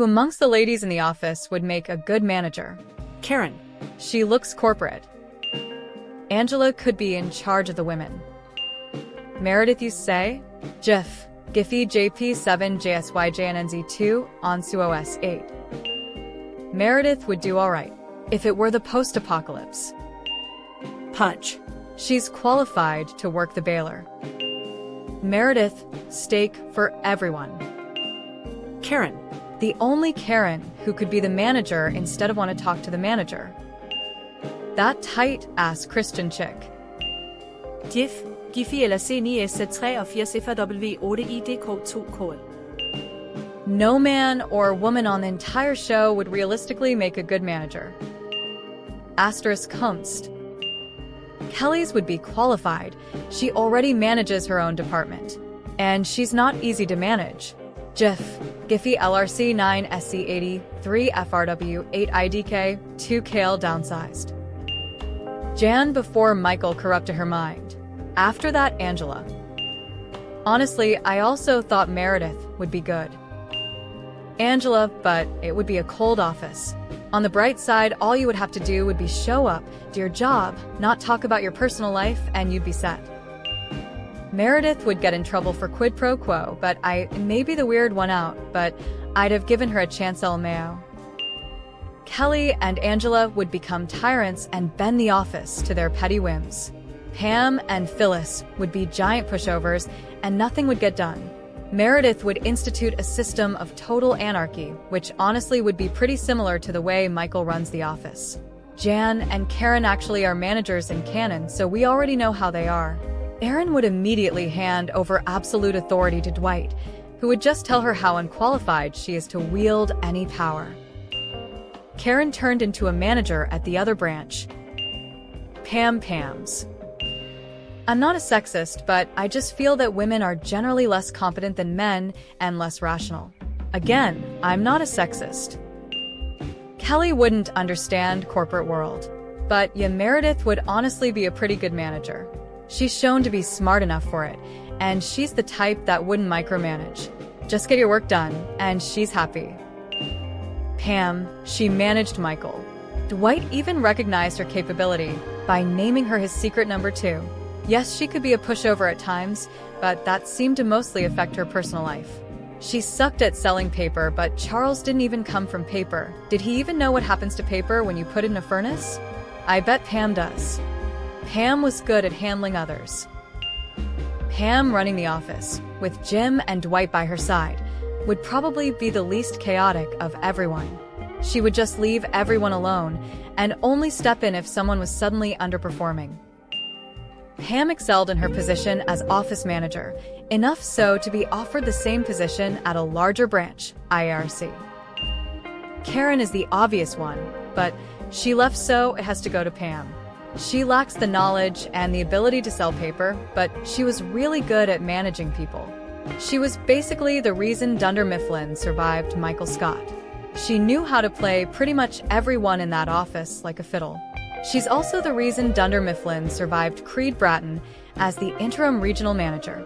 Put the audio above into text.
Who amongst the ladies in the office would make a good manager? Karen. She looks corporate. Angela could be in charge of the women. Meredith, you say? Jif, Giphy JP7 JSYJNNZ2 ONSUOS 8. Meredith would do alright if it were the post-apocalypse. Punch. She's qualified to work the baler. Meredith, steak for everyone. Karen. The only Karen who could be the manager instead of want to talk to the manager. That tight-ass Christian chick. Jif, Giphy eller C9S83 FW8IDK2 No man or woman on the entire show would realistically make a good manager. Asterisk Kunst. Kelly's would be qualified. She already manages her own department. And she's not easy to manage. Jif, Giphy LRC 9 SC80 3 FRW 8 IDK 2 Kale downsized. Jan before Michael corrupted her mind. After that, Angela. Honestly, I also thought Meredith would be good. Angela, but it would be a cold office. On the bright side, all you would have to do would be show up, do your job, not talk about your personal life, and you'd be set. Meredith would get in trouble for quid pro quo, but I may be the weird one out, but I'd have given her a chance LMAO. Kelly and Angela would become tyrants and bend the office to their petty whims. Pam and Phyllis would be giant pushovers, and nothing would get done. Meredith would institute a system of total anarchy, which honestly would be pretty similar to the way Michael runs the office. Jan and Karen actually are managers in canon, so we already know how they are. Erin would immediately hand over absolute authority to Dwight, who would just tell her how unqualified she is to wield any power. Karen turned into a manager at the other branch. Pam's. I'm not a sexist, but I just feel that women are generally less competent than men and less rational. Again, I'm not a sexist. Kelly wouldn't understand corporate world, but Meredith would honestly be a pretty good manager. She's shown to be smart enough for it, and she's the type that wouldn't micromanage. Just get your work done, and she's happy. Pam, she managed Michael. Dwight even recognized her capability by naming her his secret number 2. Yes, she could be a pushover at times, but that seemed to mostly affect her personal life. She sucked at selling paper, but Charles didn't even come from paper. Did he even know what happens to paper when you put it in a furnace? I bet Pam does. Pam was good at handling others. Pam running the office, with Jim and Dwight by her side, would probably be the least chaotic of everyone. She would just leave everyone alone and only step in if someone was suddenly underperforming. Pam excelled in her position as office manager, enough so to be offered the same position at a larger branch, IRC. Karen is the obvious one, but she left, so it has to go to Pam. She lacks the knowledge and the ability to sell paper, but she was really good at managing people. She was basically the reason Dunder Mifflin survived Michael Scott. She knew how to play pretty much everyone in that office like a fiddle. She's also the reason Dunder Mifflin survived Creed Bratton as the interim regional manager.